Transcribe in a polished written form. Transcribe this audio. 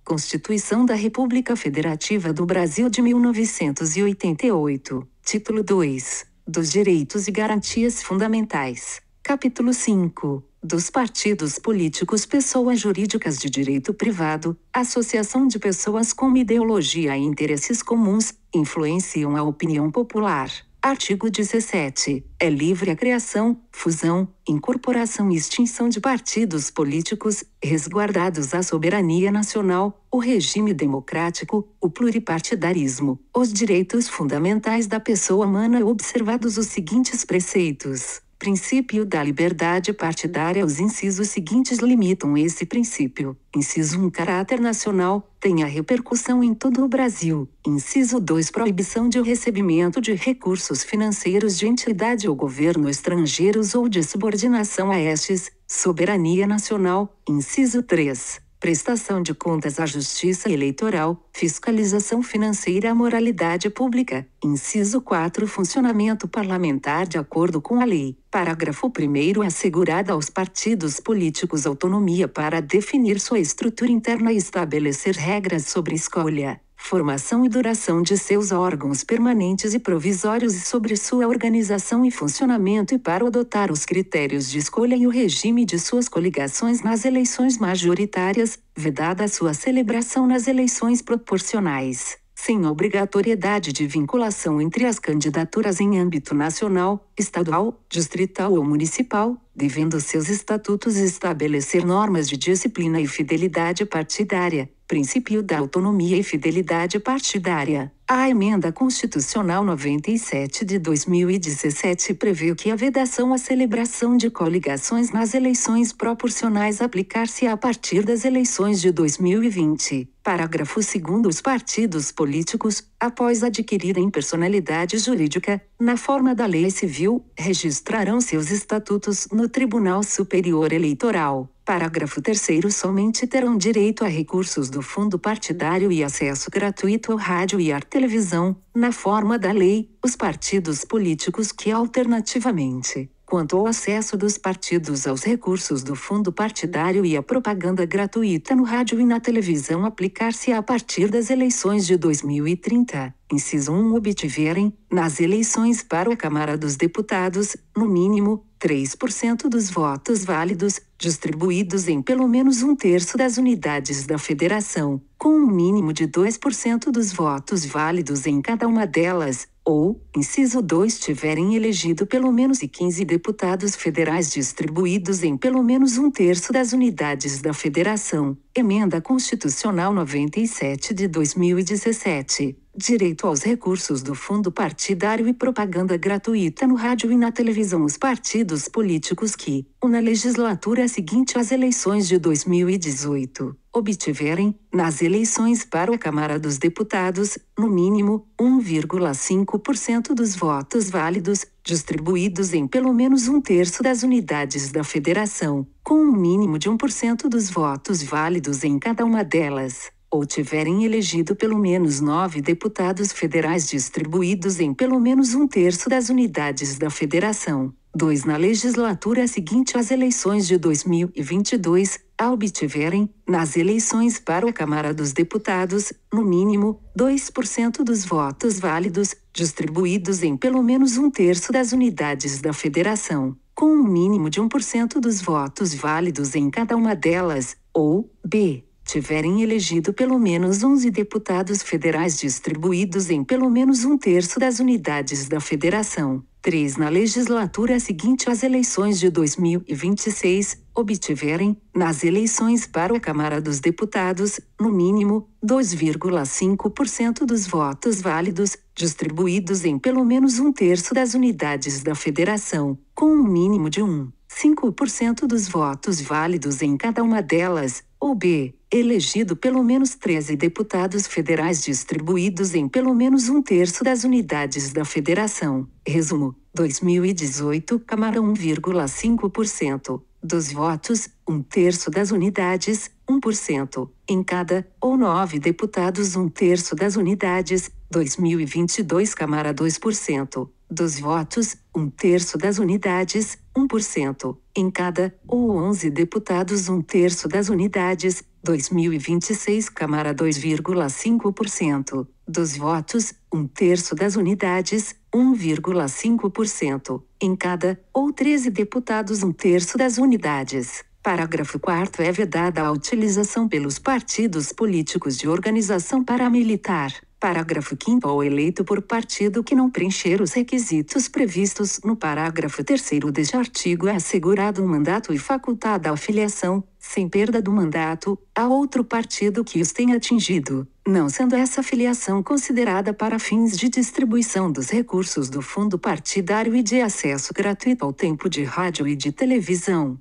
Constituição da República Federativa do Brasil de 1988. Título 2. Dos Direitos e Garantias Fundamentais. Capítulo 5. Dos partidos políticos, pessoas jurídicas de direito privado, associação de pessoas com ideologia e interesses comuns, influenciam a opinião popular. Artigo 17. É livre a criação, fusão, incorporação e extinção de partidos políticos, resguardados a soberania nacional, o regime democrático, o pluripartidarismo, os direitos fundamentais da pessoa humana, observados os seguintes preceitos. Princípio da liberdade partidária. Os incisos seguintes limitam esse princípio. Inciso 1. Caráter nacional, tem a repercussão em todo o Brasil. Inciso 2. Proibição de recebimento de recursos financeiros de entidade ou governo estrangeiros ou de subordinação a estes. Soberania nacional. Inciso 3. Prestação de contas à Justiça Eleitoral, fiscalização financeira, à moralidade pública. Inciso 4. Funcionamento parlamentar de acordo com a lei. Parágrafo 1º. Assegurada aos partidos políticos autonomia para definir sua estrutura interna e estabelecer regras sobre escolha, formação e duração de seus órgãos permanentes e provisórios e sobre sua organização e funcionamento, e para adotar os critérios de escolha e o regime de suas coligações nas eleições majoritárias, vedada a sua celebração nas eleições proporcionais, sem obrigatoriedade de vinculação entre as candidaturas em âmbito nacional, estadual, distrital ou municipal, devendo seus estatutos estabelecer normas de disciplina e fidelidade partidária. Princípio da autonomia e fidelidade partidária. A Emenda Constitucional 97 de 2017 prevê que a vedação à celebração de coligações nas eleições proporcionais aplicar-se a partir das eleições de 2020. Parágrafo 2º. Os partidos políticos, após adquirirem personalidade jurídica, na forma da lei civil, registrarão seus estatutos no Tribunal Superior Eleitoral. Parágrafo 3º. Somente terão direito a recursos do fundo partidário e acesso gratuito ao rádio e à televisão, na forma da lei, os partidos políticos que alternativamente, quanto ao acesso dos partidos aos recursos do fundo partidário e à propaganda gratuita no rádio e na televisão, aplicar-se a partir das eleições de 2030. Inciso 1. Obtiverem, nas eleições para a Câmara dos Deputados, no mínimo, 3% dos votos válidos, distribuídos em pelo menos 1/3 das unidades da federação, com um mínimo de 2% dos votos válidos em cada uma delas, ou, inciso 2, tiverem elegido pelo menos 15 deputados federais distribuídos em pelo menos 1/3 das unidades da federação. Emenda Constitucional 97 de 2017. Direito aos recursos do fundo partidário e propaganda gratuita no rádio e na televisão. Os partidos políticos que, na legislatura seguinte às eleições de 2018, obtiverem, nas eleições para a Câmara dos Deputados, no mínimo, 1,5% dos votos válidos, distribuídos em pelo menos 1/3 das unidades da federação, com um mínimo de 1% dos votos válidos em cada uma delas, ou tiverem elegido pelo menos 9 deputados federais distribuídos em pelo menos 1/3 das unidades da federação. 2. Na legislatura seguinte às eleições de 2022, a obtiverem, nas eleições para a Câmara dos Deputados, no mínimo, 2% dos votos válidos, distribuídos em pelo menos 1/3 das unidades da federação, com um mínimo de 1% dos votos válidos em cada uma delas, ou, b, tiverem elegido pelo menos 11 deputados federais distribuídos em pelo menos 1/3 das unidades da federação. 3. Na legislatura seguinte às eleições de 2026, obtiverem, nas eleições para a Câmara dos Deputados, no mínimo, 2,5% dos votos válidos, distribuídos em pelo menos 1/3 das unidades da federação, com um mínimo de 5% dos votos válidos em cada uma delas, ou b, elegido pelo menos 13 deputados federais distribuídos em pelo menos 1/3 das unidades da federação. Resumo: 2018, Câmara 1,5% dos votos, 1/3 das unidades, 1% em cada, ou 9 deputados 1/3 das unidades. 2022, Câmara 2%. Dos votos, 1/3 das unidades, 1%, em cada, ou 11 deputados 1/3 das unidades, 2026 Câmara 2,5%. Dos votos, 1/3 das unidades, 1,5%, em cada, ou 13 deputados 1/3 das unidades. Parágrafo 4º é vedada a utilização pelos partidos políticos de organização paramilitar. Parágrafo 5º ao eleito por partido que não preencher os requisitos previstos no parágrafo 3º deste artigo é assegurado um mandato e facultada a filiação, sem perda do mandato, a outro partido que os tenha atingido, não sendo essa filiação considerada para fins de distribuição dos recursos do fundo partidário e de acesso gratuito ao tempo de rádio e de televisão.